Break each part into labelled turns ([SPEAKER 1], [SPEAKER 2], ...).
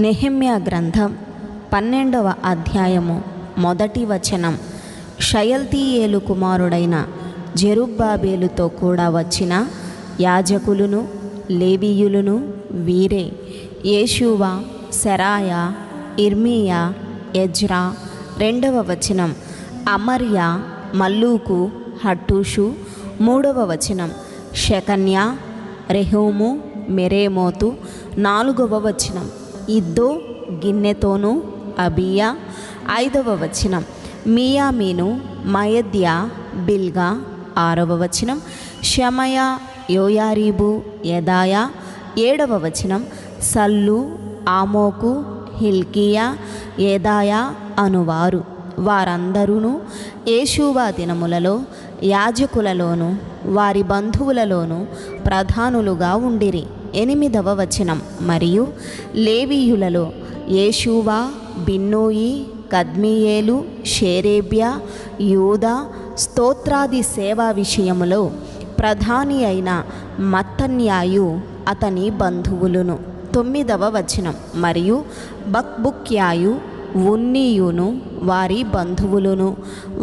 [SPEAKER 1] నెహెమ్యా గ్రంథం 12వ అధ్యాయము 1వ వచనం. షయల్తీయేలు కుమారుడైన జెరుబ్బాబేలుతో కూడా వచ్చిన యాజకులును లేవీయులును వీరే: యేషూవ, సెరాయా, ఇర్మీయా, ఎజ్రా. 2వ వచనం. అమర్య, మల్లూకు, హట్టూషు. 3వ వచనం. షెకన్యా, రెహూము, మెరేమోతు. 4వ వచనం. ఇద్దో, గిన్నెతోను, అబియా. 5వ వచనం. మియామీను, మయద్యా, బిల్గా. 6వ వచనం. షమయా, యోయారీబు, యెదాయా. 7వ వచనం. సల్లు, ఆమోకు, హిల్కియా, యెదాయా అనువారు. వారందరూ యేషూవ దినములలో యాజకులలోను వారి బంధువులలోను ప్రధానులుగా ఉండిరి. 8వ వచనం. మరియు లేవీయులలో యేషూవ, బిన్నూయి, కద్మియేలు, షేరేబ్యా, యూదా స్తోత్రాది సేవా విషయములో ప్రధాని అయిన మత్తన్యాయు అతని బంధువులును. 9వ వచనం. మరియు బక్బుక్యాయు, ఉన్నీయును వారి బంధువులును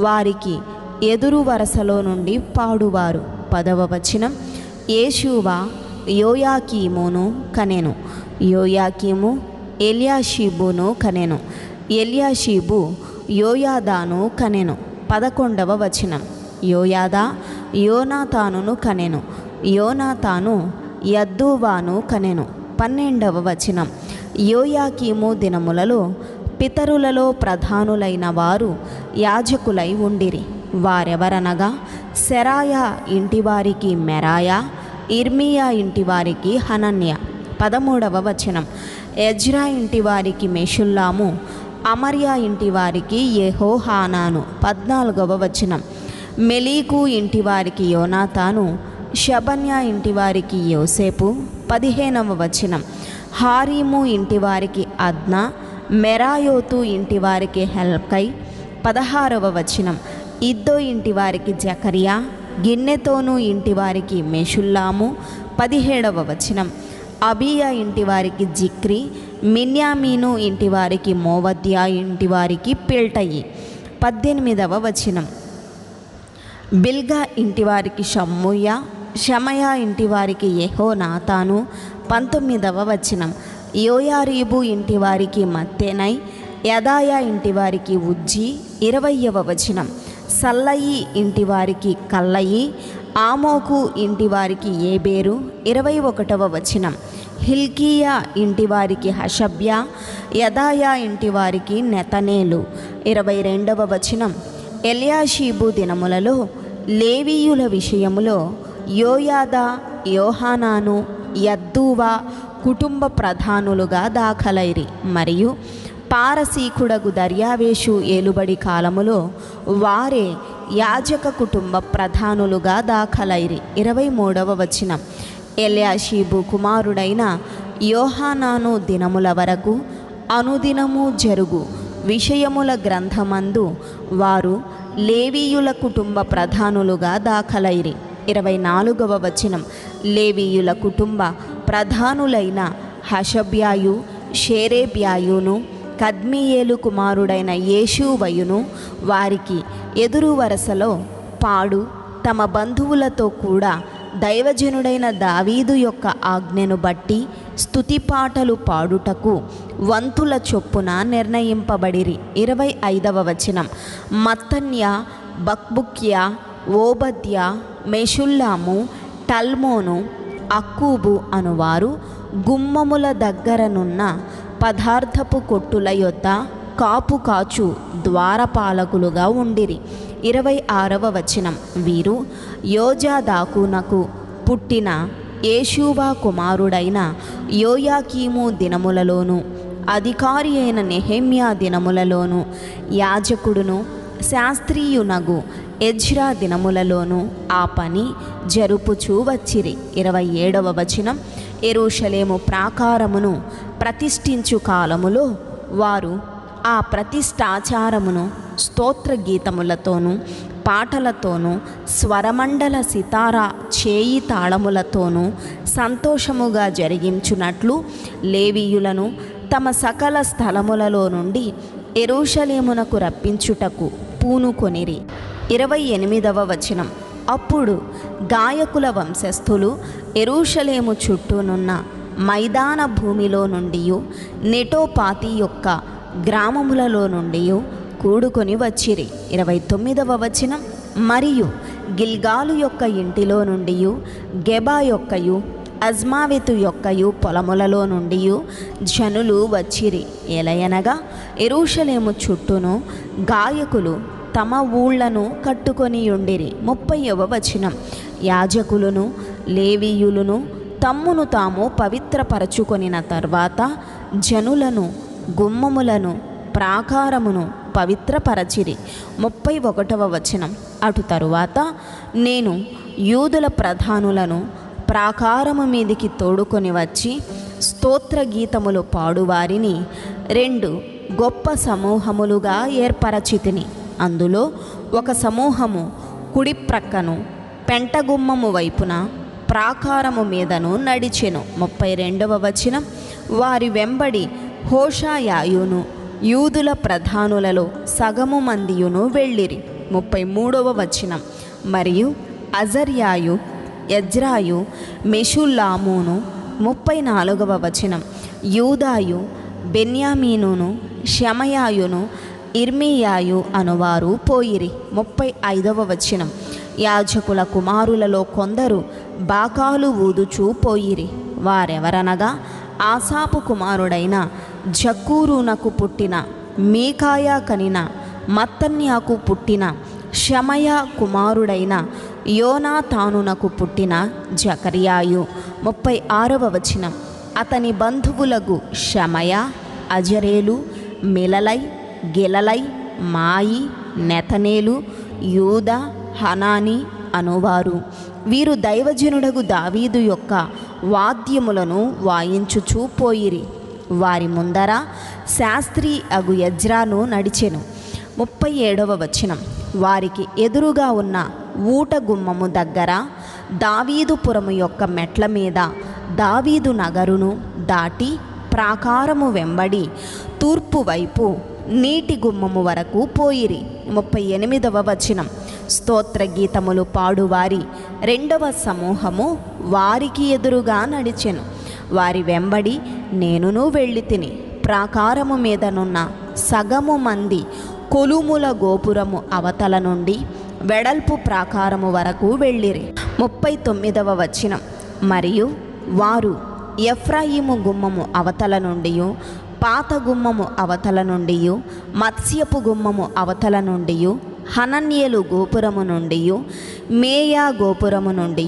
[SPEAKER 1] వారికి ఎదురు వరసలో నుండి పాడువారు. 10వ వచనం. యేషూవ యోయాకీమును కనెను. యోయాకీము ఎల్యాషీబును కనెను. ఎల్యాషీబు యోయాదాను కనెను. 11వ వచనం. యోయాదా యోనాతానును కనెను. యోనాతాను యద్దూవాను కనెను. 12వ వచనం. యోయాకీము దినములలో పితరులలో ప్రధానులైన వారు యాజకులై ఉండిరి. వారెవరనగా సెరాయా ఇంటివారికి మెరాయా, ఇర్మీయా ఇంటివారికి హనన్య. 13వ వచనం. ఎజ్రా ఇంటివారికి మెషుల్లాము, అమర్యా ఇంటివారికి యెహోహానాను. 14వ వచనం. మెలీకు ఇంటివారికి యోనాతాను, షబన్యా ఇంటివారికి యోసేపు. 15వ వచనం. హారీము ఇంటివారికి అద్నా, మెరాయోతు ఇంటివారికి హెల్కై. 16వ వచనం. ఇద్దో ఇంటివారికి జకరియా, గిన్నెతోను ఇంటివారికి మెషుల్లాము. 17వ వచనం. అబియా ఇంటివారికి జిక్రి, మిన్యామీను ఇంటివారికి మోవద్యా ఇంటివారికి పిల్టయి. 18వ వచనం. బిల్గా ఇంటివారికి షమ్మూయా, షమయా ఇంటివారికి యెహోనాతాను. 19వ వచనం. యోయారీబు ఇంటివారికి మత్తెనై, యెదాయా ఇంటివారికి ఉజ్జి. 20వ వచనం. సల్లయి ఇంటివారికి కల్లయి, ఆమోకు ఇంటివారికి ఏబేరు. 21వ వచనం. హిల్కీయా ఇంటివారికి హషబ్యా, యెదాయా ఇంటివారికి నెతనేలు. 22వ వచనం. ఎల్యాషీబు దినములలో లేవీయుల విషయములో యోయాదా, యోహానాను, యద్దూవా కుటుంబ ప్రధానులుగా దాఖలైరి. మరియు పారసీకుడగు దర్యావేషు ఏలుబడి కాలములో వారే యాజక కుటుంబ ప్రధానులుగా దాఖలైరి. 23వ వచనం. ఎల్యాషీబు కుమారుడైన యోహానాను దినముల వరకు అనుదినము జరుగు విషయముల గ్రంథమందు వారు లేవీయుల కుటుంబ ప్రధానులుగా దాఖలైరి. 24వ వచనం. లేవీయుల కుటుంబ ప్రధానులైన హషబ్యాయు, షేరేబ్యాయును, కద్మియేలు కుమారుడైన యేషూవయును వారికి ఎదురు వరసలో పాడు తమ బంధువులతో కూడా దైవజనుడైన దావీదు యొక్క ఆజ్ఞను బట్టి స్తుతిపాటలు పాడుటకు వంతుల చొప్పున నిర్ణయింపబడిరి. 25వ వచనం. మత్తన్యా, బక్బుక్యా, ఓబద్యా, మెషుల్లాము, టల్మోను, అక్కూబు అనువారు గుమ్మముల దగ్గరనున్న పదార్థపు కొట్టుల యొద్ద కాపు కాచు ద్వారపాలకులుగా ఉండిరి. 26వ వచనం. వీరు యోజాదాకునకు పుట్టిన యేషూవ కుమారుడైన యోయాకీము దినములలోను అధికారి అయిన నెహెమ్యా దినములలోను యాజకుడును శాస్త్రీయునగు ఎజ్రా దినములలోను ఆ పని జరుపుచూ వచ్చిరి. 27వ వచనం. యెరూషలేము ప్రాకారమును ప్రతిష్ఠించు కాలములో వారు ఆ ప్రతిష్ఠాచారమును స్తోత్ర గీతములతోనూ పాటలతోనూ స్వరమండల సితారా చేయి తాళములతోనూ సంతోషముగా జరిగించునట్లు లేవీయులను తమ సకల స్థలములలో నుండి యెరూషలేమునకు రప్పించుటకు పూనుకొనిరి. 28వ వచనం. అప్పుడు గాయకుల వంశస్థులు యెరూషలేము చుట్టూనున్న మైదాన భూమిలో నుండి నెటోపాతి యొక్క గ్రామములలో నుండి కూడుకొని వచ్చిరి. 29వ వచనం. మరియు గిల్గాలు యొక్క ఇంటిలో నుండి గెబా యొక్కయు అజ్మావెతు యొక్కయు పొలములలో నుండి జనులు వచ్చిరి. ఎలయనగా యెరూషలేము చుట్టూను గాయకులు తమ ఊళ్లను కట్టుకొని ఉండిరి. 30వ వచనం. యాజకులను లేవీయులను తమ్మును తాము పవిత్రపరచుకొనిన తర్వాత జనులను, గుమ్మములను, ప్రాకారమును పవిత్రపరచిరి. 31వ వచనం. అటు తరువాత నేను యూదుల ప్రధానులను ప్రాకారము మీదికి తోడుకొని వచ్చి స్తోత్ర గీతములు పాడువారిని 2 గొప్ప సమూహములుగా ఏర్పరచితిని. అందులో ఒక సమూహము కుడి ప్రక్కను పెంటగుమ్మము వైపున ప్రాకారము మీదను నడిచెను. 32వ వచనం. వారి వెంబడి హోషాయాయును యూదుల ప్రధానులలో సగము మందియును వెళ్ళిరి. 33వ వచనం. మరియు అజర్యాయు, ఎజ్రాయు, మెషుల్లామును. 34వ వచనం. యూదాయు, బెన్యామీనును, షమయాయును, ఇర్మీయాయు అనువారు పోయిరి. 35వ వచనం. యాజకుల కుమారులలో కొందరు బాకాలు ఊదుచూ పోయిరి. వారెవరనగా ఆసాపు కుమారుడైన జక్కూరునకు పుట్టిన మీకాయా కనిన మత్తన్యాకు పుట్టిన షమయా కుమారుడైన యోనాతానునకు పుట్టిన జకర్యాయు. 36వ వచనం. అతని బంధువులకు షమయ, అజరేలు, మిలలై, గిలలై, మాయి, నెతనేలు, యూదా, హనాని అనువారు. వీరు దైవజనుడగు దావీదు యొక్క వాద్యములను వాయించుచూ పోయిరి. వారి ముందర శాస్త్రి అగు ఎజ్రాను నడిచెను. 37వ వచనం. వారికి ఎదురుగా ఉన్న ఊట గుమ్మము దగ్గర దావీదుపురము యొక్క మెట్ల మీద దావీదు నగరును దాటి ప్రాకారము వెంబడి తూర్పు వైపు నీటి గుమ్మము వరకు పోయిరి. 38వ వచనం. స్తోత్ర గీతములు పాడువారి 2వ సమూహము వారికి ఎదురుగా నడిచెను. వారి వెంబడి నేనును వెళ్ళి తిని ప్రాకారము మీదనున్న సగము మంది కొలుముల గోపురము అవతల నుండి వెడల్పు ప్రాకారము వరకు వెళ్ళిరి. 39వ వచనం. మరియు వారు ఎఫ్రాయిము గుమ్మము అవతల నుండి, పాత గుమ్మము అవతల నుండి, మత్స్యపు గుమ్మము అవతల నుండి, హనన్యేలు గోపురము నుండి, మేయా గోపురము నుండి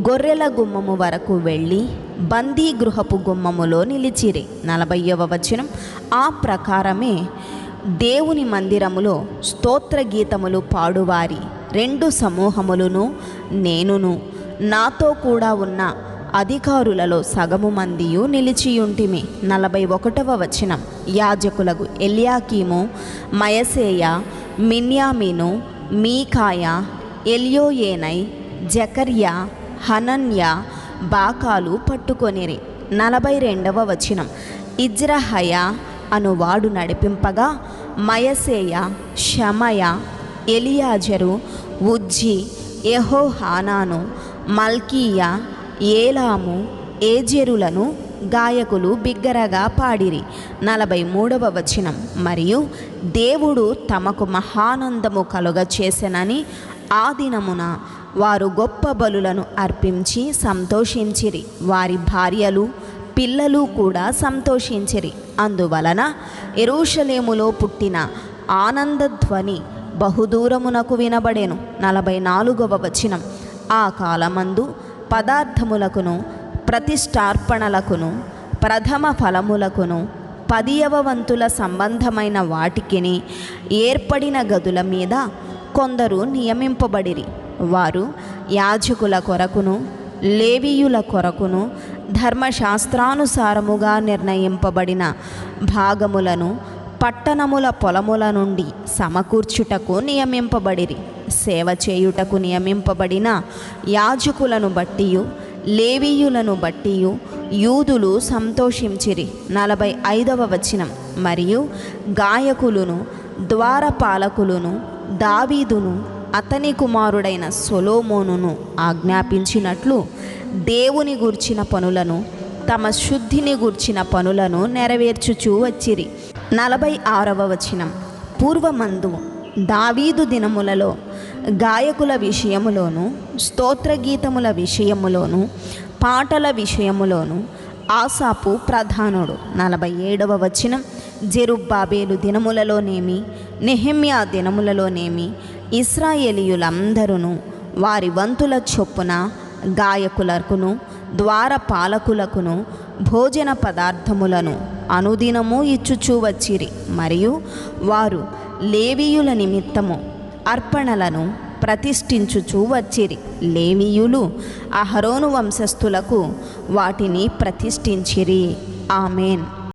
[SPEAKER 1] గొర్రెల గుమ్మము వరకు వెళ్ళి బందీ గృహపు గుమ్మములో నిలిచిరి. 40వ వచనం. ఆ ప్రకారమే దేవుని మందిరములో స్తోత్ర గీతములు పాడువారి 2 సమూహములను నేనును నాతో కూడా ఉన్న అధికారులలో సగము మందియు నిలిచియుంటిమి. 41వ వచనం. యాజకులకు ఎల్యాకీము, మయసేయ, మిన్యామీను, మీకాయ, ఎల్యోయేనై, జకర్యా, హనన్య బాకాలు పట్టుకొనిరి. 42వ వచనం. ఇజ్రహయ అనువాడు నడిపింపగా మయసేయ, షమయ, ఎలియాజరు, ఉజ్జి, యెహోహానాను, మల్కీయ, ఏలాము, ఏజెరులను గాయకులు బిగ్గరగా పాడిరి. 43వ వచనం. మరియు దేవుడు తమకు మహానందము కలుగ చేసెనని ఆ దినమున వారు గొప్ప బలులను అర్పించి సంతోషించిరి. వారి భార్యలు, పిల్లలు కూడా సంతోషించిరి. అందువలన యెరూషలేములో పుట్టిన ఆనందధ్వని బహుదూరమునకు వినబడెను. 44వ వచనం. ఆ కాలమందు పదార్థములకును, ప్రతిష్టార్పణలకును, ప్రథమ ఫలములకును, 10వ వంతుల సంబంధమైన వాటికిని ఏర్పడిన గదుల మీద కొందరు నియమింపబడిరి. వారు యాజకుల కొరకును, లేవీయుల కొరకును ధర్మశాస్త్రానుసారముగా నిర్ణయింపబడిన భాగములను పట్టణముల పొలముల నుండి సమకూర్చుటకు నియమింపబడిరి. సేవ చేయుటకు నియమింపబడిన యాజకులను బట్టియు, లేవీయులను బట్టియు యూదులు సంతోషించిరి. 45వ వచనం. మరియు గాయకులను ద్వారపాలకులను దావీదును అతని కుమారుడైన సొలొమోనును ఆజ్ఞాపించినట్లు దేవుని గూర్చిన పనులను తమ శుద్ధిని గూర్చిన పనులను నెరవేర్చుచూ వచ్చిరి. 46వ వచనం. పూర్వమందు దావీదు దినములలో గాయకుల విషయములోను స్తోత్రగీతముల విషయములోను పాటల విషయములోను ఆసాపు ప్రధానుడు. 47వ వచనం. జెరుబ్బాబేలు దినములలోనేమి నెహెమ్యా దినములలోనేమి ఇశ్రాయేలీయులందరూ వారి వంతుల చొప్పున గాయకులకును ద్వారపాలకులకును భోజన పదార్థములను అనుదినము ఇచ్చుచూ వచ్చిరి. మరియు వారు లేవీయుల నిమిత్తము అర్పణలను ప్రతిష్ఠించుచూ వచ్చిరి. లేవీయులు అహరోను వంశస్థులకు వాటిని ప్రతిష్ఠించిరి. ఆమెన్.